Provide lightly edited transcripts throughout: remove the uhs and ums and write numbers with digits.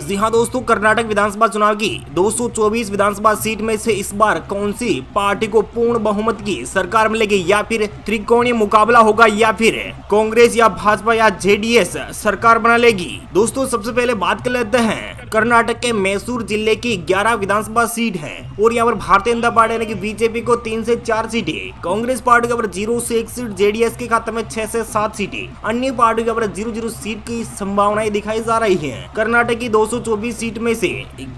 जी हाँ दोस्तों, कर्नाटक विधानसभा चुनाव की 224 विधानसभा सीट में से इस बार कौन सी पार्टी को पूर्ण बहुमत की सरकार मिलेगी, या फिर त्रिकोणीय मुकाबला होगा, या फिर कांग्रेस या भाजपा या जेडीएस सरकार बना लेगी। दोस्तों सबसे पहले बात कर लेते हैं कर्नाटक के मैसूर जिले की 11 विधानसभा सीट है और यहाँ पर भारतीय जनता पार्टी यानी कि बीजेपी को 3 से 4 सीटें, कांग्रेस पार्टी के ऊपर 0 से 1 सीट, जेडीएस के खाते में 6 से 7 सीटें, अन्य पार्टी के ऊपर 0-0 सीट की संभावनाएं दिखाई जा रही है। कर्नाटक की 224 सीट में से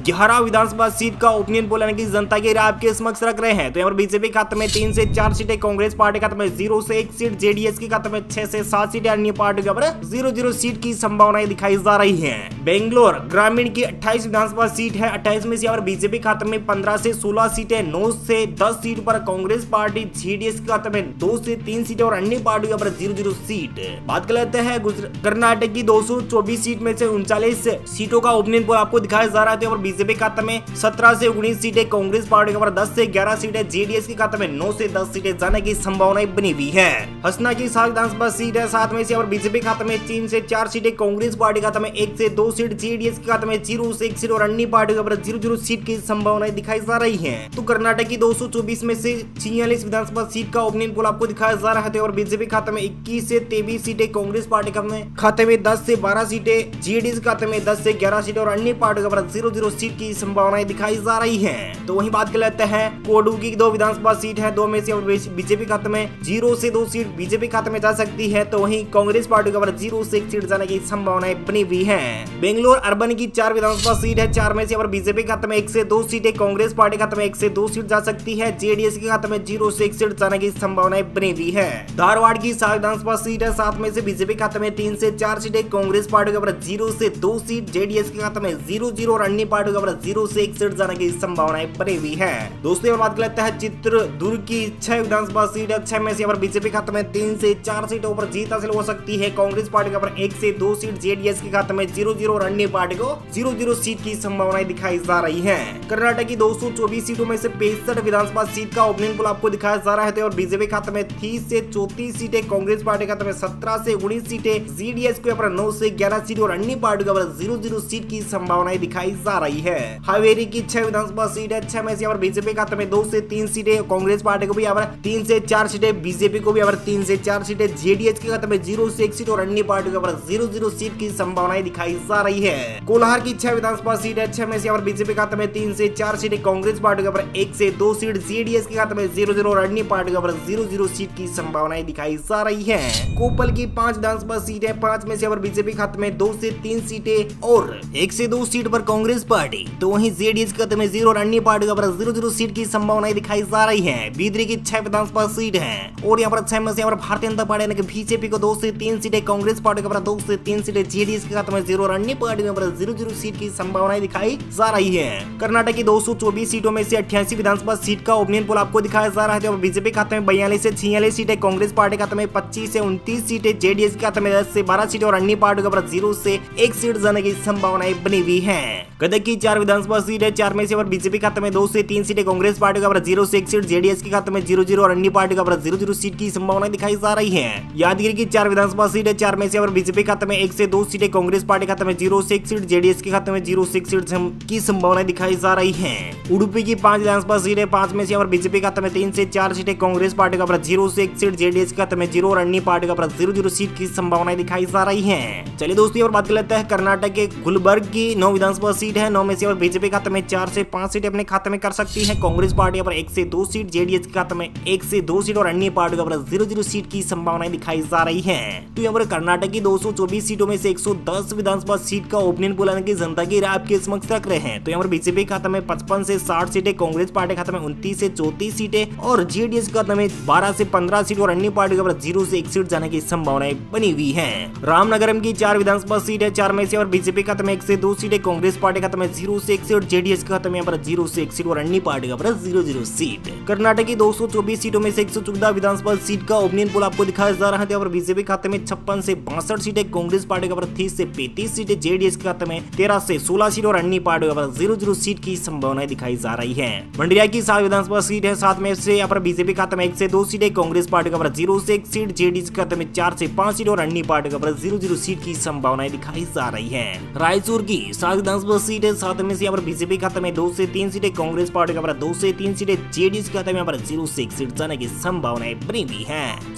11 विधानसभा सीट का ओपिनियन पोल यानी कि जनता की राय आपके समक्ष रख रहे हैं। तो यहाँ पर बीजेपी खाते में 3 से 4 सीटें, कांग्रेस पार्टी खाते में 0 से 1 सीट, जेडीएस के खाते में 6 से 7 सीटें, अन्य पार्टी के ऊपर 0-0 सीट की संभावनाएं दिखाई जा रही है। बेंगलोर ग्रामीण की 28 विधानसभा सीट है, 28 में से यहाँ पर बीजेपी खाते में 15 से 16 सीटें, 9 से 10 सीट पर कांग्रेस पार्टी, जेडीएस के खाते में 2 से 3 सीटें और अन्य पार्टियों पर 0-0 सीट। बात कर लेते हैं कर्नाटक की 224 सीट में से 39 सीटों का ओपिनियन पोल आपको दिखाया जा रहा है। और बीजेपी खाते में 17 से 19 सीटें, कांग्रेस पार्टी के 10 से 11 सीटें, जेडीएस के खाते में 9 से 10 सीटें जाने की संभावनाएं बनी हुई है। हसना की 7 विधानसभा सीट है, 7 में से और बीजेपी खाते में 3 से 4 सीटें, कांग्रेस पार्टी खाते में 1 से 2 सीट, जेडीएस के खाते में 0 से 1 सीट और अन्य पार्टी के 0-0 सीट की संभावनाएं दिखाई जा रही है। तो कर्नाटक की 224 में से 46 विधानसभा सीट का ओपिनियन पोल आपको दिखाया जा रहा है और बीजेपी खाते में 21 से 23 सीटें, कांग्रेस पार्टी खाते में 10 से 12 सीटें, जेडीएस खाते में 10 से 11 सीटें और अन्य पार्टी के 0-0 सीट की संभावनाएं दिखाई जा रही हैं। तो वहीं बात कर लेते हैं कोडू की 2 विधानसभा सीट है, 2 में से बीजेपी खाते में 0 से 2 सीट बीजेपी खाते में जा सकती है। तो वहीं कांग्रेस पार्टी के 0 से 1 सीट जाने की संभावनाएं बनी हुई है। बेंगलोर अर्बन की 4 विधानसभा सीट है, 4 में से बीजेपी खाते में 1 से 2 सीटें, कांग्रेस पार्टी खाते में 1 से 2 सीट जा सकती है, जेडीएस के खाते में 0 से 1 सीट जाने की संभावनाएं बनी हुई है। धारवाड़ की 7 विधानसभा सीट है, 7 में से बीजेपी खाते में 3 से 4 सीटें, कांग्रेस पार्टी के 0 से 2 सीट, जेडीएस के खाते में 0-0 और अन्य पार्टी के 0 से 1 सीट जाने की संभावनाएं बनी हुई है। दोस्तों बात कर लेते हैं चित्रदुर्ग की 6 विधानसभा सीट है, 6 में से बीजेपी खाते में 3 से 4 सीटों पर जीत हासिल हो सकती है, कांग्रेस पार्टी के 1 से 2 सीट, जेडीएस के खाते में 0-0 और अन्य पार्टी को 0-0 सीट की संभावनाएं दिखाई जा रही है। कर्नाटक की 224 सीटों में से 65 विधानसभा सीट का ओपिनियन पोल आपको दिखाया जा रहा है और बीजेपी खाते में 30 से 34 सीटें, कांग्रेस पार्टी खाते में 17 से 19 सीटें, जेडीएस के 9 से 11 सीट और अन्य पार्टी के 0-0 सीट की संभावनाएं दिखाई जा रही है। हावेरी की 6 विधानसभा सीट है, 6 में से बीजेपी खाते में 2 से 3 सीटें, कांग्रेस पार्टी को भी 3 से 4 सीटें, बीजेपी को भी 3 से 4 सीटें, जेडीएस के खाते में 0 से 1 सीट और अन्य पार्टी के 0-0 सीट की संभावनाएं दिखाई जा रही है। कोलार की 6 विधानसभा सीट है, 6 में से बीजेपी खाते में 3 से 4 सीटें, कांग्रेस पार्टी के 1 से 2 सीट, जेडीएस के खाते में 0-0 और अन्य पार्टी के 0-0 सीट की संभावनाएं दिखाई जा रही है। कोपल की 5 विधानसभा सीट है, 5 में से बीजेपी खाते में 2 से 3 सीटें और 1 से 2 सीट पर कांग्रेस पार्टी, तो वहीं जेडीएस के खाते में 0 और अन्य पार्टी का 0-0 सीट की संभावनाएं दिखाई जा रही है। बीदरी की 6 विधानसभा सीट है और यहाँ पर 6 में से भारतीय जनता पार्टी यानी कि बीजेपी को 2 से 3 सीटें, कांग्रेस पार्टी का 2 से 3 सीटें, जेडीएस के खाते में 0 और अन्य पार्टी में 0-0 सीट की संभावनाएं दिखाई जा रही है। कर्नाटक की 224 सीटों में से 88 विधानसभा सीट का ओपिनियन पोल आपको दिखाया जा रहा है और बीजेपी खाते में 42 से 46 सीटें, कांग्रेस पार्टी खाते में 25 से 29 सीटें, जेडीएस के खाते में 10 से 12 सीटें और अन्य पार्टी के 0 से 1 सीट जाने की संभावनाएं बनी हुई है। गदग की 4 विधानसभा सीट है, 4 में से बीजेपी खाते में 2 से 3 सीटें, कांग्रेस पार्टी का 0 से 1 सीट, जेडीएस के खाते में 0-0 और अन्य पार्टी का 0-0 सीट की संभावनाएं दिखाई जा रही है। यादगिरी की 4 विधानसभा सीट है, 4 में से बीजेपी खाते में 1 से 2 सीटें, कांग्रेस पार्टी खाते में 0 से 1 सीट, जेडीएस के खाते में 0 से 1 सीट की संभावनाएं दिखाई जा रही है। उडुपी की 5 विधानसभा सीट है, 5 में से बीजेपी खाते में 3 से 4 सीटें, कांग्रेस पार्टी का 0 से 1 सीट, जेडीएस के खाते में 0 और अन्य पार्टी का 0-0 सीट की संभावनाएं दिखाई जा रही है। चलिए दोस्तों और बात कर लेते हैं कर्नाटक के गुलबर्ग की 9 विधानसभा सीट है, 9 में से बीजेपी खाते में 4 से 5 सीटें अपने खाते में कर सकती है, कांग्रेस पार्टी पर 1 से 2 सीट, जेडीएस के खाते में 1 से 2 सीट और अन्य पार्टी का 0-0 सीट की संभावनाएं दिखाई जा रही है। तो यहाँ पर कर्नाटक की 224 सीटों में से 110 विधानसभा सीट का ओपिनियन पोल यानी कि जनता की राय आपके समक्ष रख रहे हैं। तो यहाँ पर बीजेपी खाते में 55 से 60 सीटें, कांग्रेस पार्टी खाते में 29 से 34 सीटें और जेडीएस के खाते में 12 से 15 सीट और अन्य पार्टी का 0 से 1 सीट जाने की संभावनाएं बनी हुई है। रामनगरम की 4 विधानसभा सीट है, 4 में से बीजेपी खाते में 1 से 2 सीटें, कांग्रेस पार्टी खाते में 0 से 1 सीट, जेडीएस के खाते में 0 से 1 सीट और अन्य पार्टी का 0-0 सीट। कर्नाटक की 224 सीटों में से 114 विधानसभा सीट का ओपिनियन पोल आपको दिखाया जा रहा है और बीजेपी खाते में 56 से 62 सीटें, कांग्रेस पार्टी का 30 से 35 सीटें, जेडीएस के खाते में 13 से 16 सीट और अन्य पार्टियों पर 0-0 सीट की संभावनाएं दिखाई जा रही है। मंडरिया की 7 विधानसभा सीट है, 7 में से यहाँ पर बीजेपी खाते में 1 से 2 सीटें, कांग्रेस पार्टी का 0 से 1 सीट, जेडीएस खाते में 4 से 5 सीट और अन्य पार्टी का 0-0 सीट की संभावनाएं दिखाई जा रही है। रायचूर की 7 विधानसभा सीट है, 7 में से यहाँ पर बीजेपी खाते में 2 से 3 सीटें, कांग्रेस पार्टी का 2 से 3 सीटें, जेडीएस खाते में 0 से 1 सीट जाने की संभावनाएं बनी हुई है।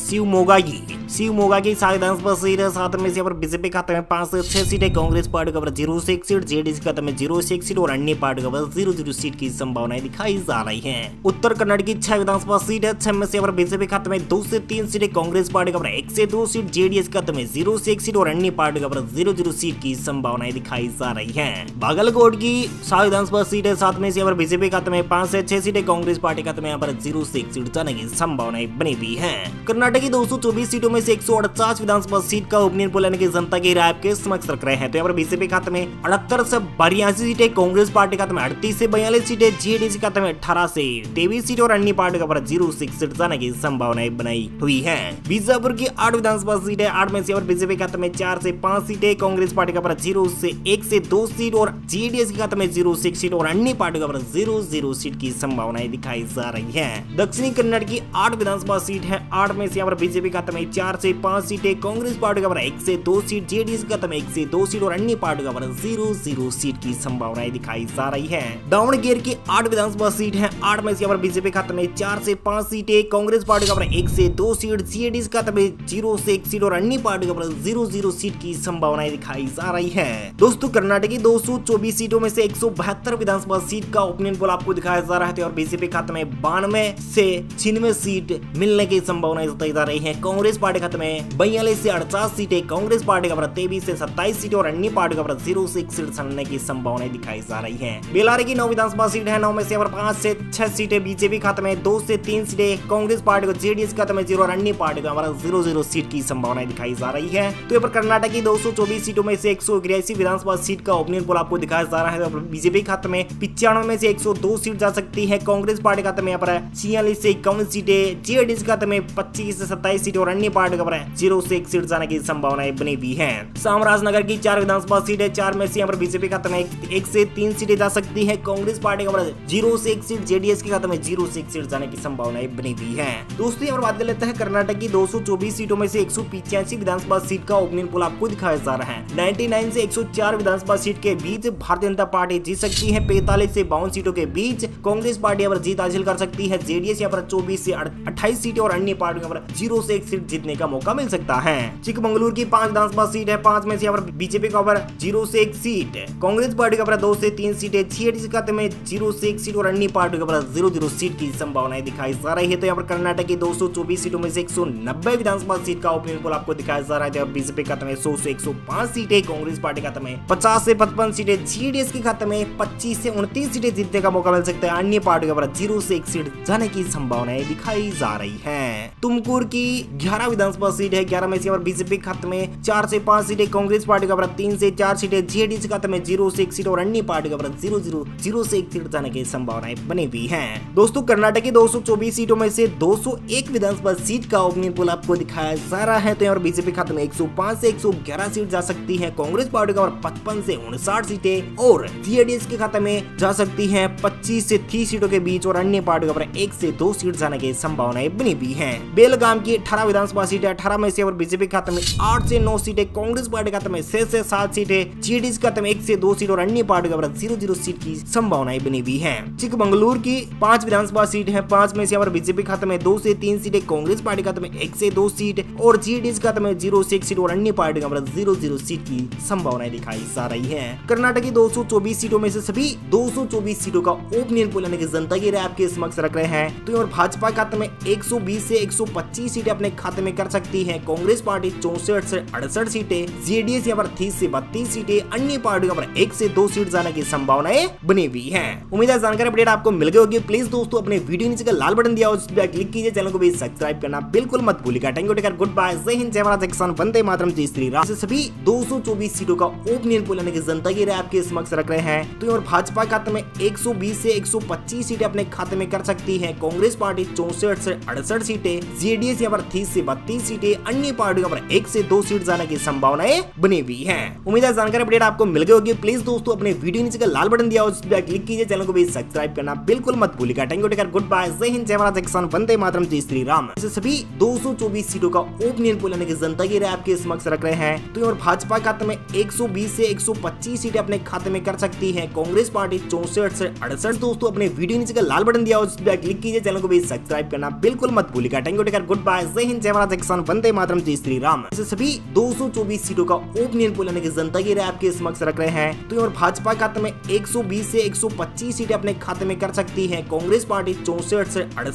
शिवमोगा की 7 विधानसभा सीट है, 7 में से यहाँ पर बीजेपी खाते में 5 से 6 सीटें, कांग्रेस पार्टी का 0 से 1 सीट, जेडीएस खाते में 0 से 1 सीट और अन्य पार्टी का 0-0 सीट की संभावनाएं दिखाई जा रही है। उत्तर कन्नड़ की 6 विधानसभा सीट है, 6 में से यहाँ पर बीजेपी खाते में 2 से 3 सीटें, कांग्रेस पार्टी का 1 से 2 सीट, जेडीएस खाते में 0 से 1 सीट और अन्य पार्टी का 0-0 सीट की संभावनाएं दिखाई जा रही है। बागलकोट की 7 विधानसभा सीट है, 7 में से यहाँ पर बीजेपी खाते में 5 से 6 सीटें, कांग्रेस पार्टी खाते में यहाँ पर 0 से 1 सीट जाने की संभावनाएं बनी हुई है। कर्नाटक की 224 सीटों में से 148 विधानसभा सीट का ओपिनियन पोल यानी कि जनता की राय आपके समक्ष रख रहे हैं। तो यहाँ पर बीजेपी खाते में 78 से 82 सीटें, कांग्रेस पार्टी खाते में 38 से 42 सीटें, जेडीएस खाते में 18 से 23 सीटें और अन्य पार्टी का 0 से 1 सीट जाने की संभावनाएं बनाई हुई है। बीजापुर की 8 विधानसभा सीट है, 8 में से और बीजेपी खाते में 4 से 5 सीटें, कांग्रेस पार्टी का 0 से 1 से 2 सीट और जेडीएस के खाते में 0 से 1 सीट और अन्य पार्टी का 0-0 सीट की संभावनाएं दिखाई जा रही है। दक्षिणी कन्नड़ की 8 विधानसभा सीट है, 8 में से यहाँ पर बीजेपी खाते में 4 से 5 सीटें, कांग्रेस पार्टी का 1 से 2 सीट, जेडीएस खाते में 1 से 2 सीट और अन्य पार्टी का 0-0 सीट की संभावनाएं दिखाई जा रही है। दावणगेरे की 8 विधानसभा सीट है, 8 में से यहाँ पर बीजेपी खाते में 4 से 5 सीटें, कांग्रेस पार्टी का 1 से 2 सीट, जेडीएस खाते में 0 से 1 सीट और अन्य पार्टी का 0-0 सीट की संभावनाएं दिखाई जा रही है। दोस्तों कर्नाटक की 224 सीटों में से 172 विधानसभा सीट का ओपिनियन पोल आपको दिखाया जा रहा है और बीजेपी खाते में 92 से 96 सीट मिलने की संभावनाएं जताई जा रही है। कांग्रेस पार्टी खाते में 42 से 48 सीटें, कांग्रेस पार्टी का 23 से 27 सीटें और अन्य पार्टी का 0 से 1 सीट मिलने की संभावनाएं दिखाई जा रही है। बेलारी की 9 विधानसभा सीट है, 9 में से 5 से 6 सीटें बीजेपी खाते में, 2 से 3 सीटें कांग्रेस पार्टी को, जेडीएस खाते में 0 और अन्य पार्टी का 0-0 सीट की संभावनाएं दिखाई जा रही है। तो यहाँ पर कर्नाटक की 224 सीटों में से 183 विधानसभा सीट का ओपिनियन पोल आपको दिखाया जा रहा है। तो बीजेपी खाते में 95 में से 102 सीट जा सकती है, कांग्रेस पार्टी खाते में यहाँ पर 46 से 51 सीटें, जेडीएस खाते में 25 से 27 सीटें और अन्य पार्टी का 0 से 1 सीट जाने की संभावनाएं बनी हुई है। चामराजनगर की 4 विधानसभा सीट है, 4 में से यहाँ पर बीजेपी खाते में 1 से 3 सीटें जा सकती है, कांग्रेस पार्टी का 0 से 1 सीट, जेडीएस के खाते में 0 से 1 सीट जाने की संभावनाएं बनी हुई है। दोस्तों यहाँ पर बात कर लेते हैं कर्नाटक की 224 सीटों में से 185 विधानसभा सीट का ओपिनियन पोल आपको दिखाया जा रहा है। 99 से 104 विधानसभा सीट के बीच भारतीय जनता पार्टी जीत सकती है, 45 से 52 सीटों के बीच कांग्रेस पार्टी यहाँ पर जीत हासिल कर सकती है, जेडीएस यहाँ पर 24 से 28 सीटें और अन्य पार्टियों पर 0 से 1 सीट जीतने का मौका मिल सकता है। चिकमंगलुरु की 5 विधानसभा सीट है, 5 में से यहाँ पर बीजेपी का 0 से 1 सीट, कांग्रेस पार्टी का 2 से 3 सीटें, जेडीएस खाते में 0 से 1 सीट और अन्य पार्टियों का 0-0 सीट की संभावनाएं दिखाई जा रही है। तो यहाँ पर कर्नाटक की 224 सीटों में से 190 विधानसभा सीट का ओपिनियन पोल आपको दिखाया जा रहा है। जब बीजेपी खाते में 100 से 105 सीटें, कांग्रेस पार्टी खाते में 50 से 55 सीटें, जेडीएस के खाते में 25 से 29 सीटें जीतने का मौका मिल सकता है, अन्य पार्टियों का 0 से 1 सीट जाने की संभावनाएं दिखाई जा रही है। तुमकुर की 11 विधानसभा सीट है, 11 में से बीजेपी खाते में 4 से 5 सीटें, कांग्रेस पार्टी का 3 से 4 सीटें, जेडीएस खाते में 0 से 1 सीट और अन्य पार्टी का 0 से 1 सीट जाने की संभावनाएं बनी हुई है। दोस्तों कर्नाटक की 224 सीटों में से 201 विधानसभा सीट का ओपिनियन पोल आपको दिखाया जा रहा है। तो यहाँ बीजेपी खाते में 105 से 111 सीट जा सकती है, कांग्रेस पार्टी का 55 से 59 सीटें और जेडीएस के खाते में जा सकती है 25 से 30 सीटों के बीच और अन्य पार्टी का 1 से 2 सीट जाने की संभावनाएं बनी हुई है। बेलगाम की 18 विधानसभा सीट है, 18 में से बीजेपी खाते में 8 से 9 सीटें, कांग्रेस पार्टी खाते में 6 से 7 सीटें, जेडीएस खाते में 1 से 2 सीट और अन्य पार्टी का 0-0 सीट की संभावनाएं बनी हुई है। चिकमंगलुरु की 5 विधानसभा सीट है, 5 में से बीजेपी खाते में 2 से 3 सीटें, कांग्रेस पार्टी खाते में 1 से 2 सीट और जेडीएस खाते में 0 से 1 सीट और अन्य पार्टी का 0-0 सीट की संभावनाएं दिखाई जा रही है। कर्नाटक की 224 सीटों में से सभी 224 सीटों का ओपिनियन पोल यानी कि जनता की राय आपके समक्ष रख रहे हैं। तो और भाजपा खाते में 120 से 125 सीटें अपने खाते में कर सकती है, कांग्रेस पार्टी 64 से 68 सीटें, जेडीएस यहाँ पर 30 से 32 सीटें, अन्य पार्टियों पर 1 से 2 सीट जाने की संभावनाएं बनी हुई है। उम्मीद है जानकारी अपडेट आपको मिल गई होगी। प्लीज दोस्तों अपने वीडियो नीचे का लाल बटन दिया उस पर क्लिक कीजिए, चैनल को भी सब्सक्राइब करना बिल्कुल मत भूलिएगा। Thank you, take care, goodbye, जय हिंद, जय भारत, किसान, वंदे मातरम, जय श्री राम। सभी 224 सीटों का ओपिनियन पोल यानी कि जनता की राय आपके समक्ष रख रहे हैं। तो और भाजपा खाते में 120 से 125 सीटें अपने खाते में कर सकती है, कांग्रेस पार्टी 64 से 68 सीटें, जेडीएस यहाँ पर 30 से 32 सीटें, अन्य पार्टियों पर 1 से 2 सीट जाने की संभावनाएं बनी हुई है। उम्मीद है जानकारी अपडेट आपको आपको मिल गई होगी। प्लीज दोस्तों अपने वीडियो नीचे का लाल बटन दिया उस पर क्लिक कीजिए, चैनल को भी सब्सक्राइब करना बिल्कुल मत भूलिएगा। Thank you, take care, goodbye, जय हिंद, जय भारत, जय किसान, वंदे मातरम, जय श्री राम। ऐसे सभी 224 सीटों का ओपिनियन पोल यानी कि जनता की राय आपके समक्ष रख रहे हैं। तो और भाजपा खाते में 120 से 125 सीटें अपने खाते में कर सकती है। कांग्रेस पार्टी 64 से 68। दोस्तों अपने वीडियो नीचे का लाल बटन दिया उस पर क्लिक कीजिए, चैनल को भी सब्सक्राइब करना बिल्कुल मत भूलिएगा। Thank you, take care, goodbye, जय हिंद, जय भारत, जय किसान, वंदे मातरम, जय श्री राम। ऐसे सभी 224 सीटों का ओपिनियन पोल यानी कि जनता की राय आपके समक्ष रख रहे हैं। तो और भाजपा खाते में 120 से 125 सीटें अपने खाते में कर सकती है। कांग्रेस पार्टी 64 से 68।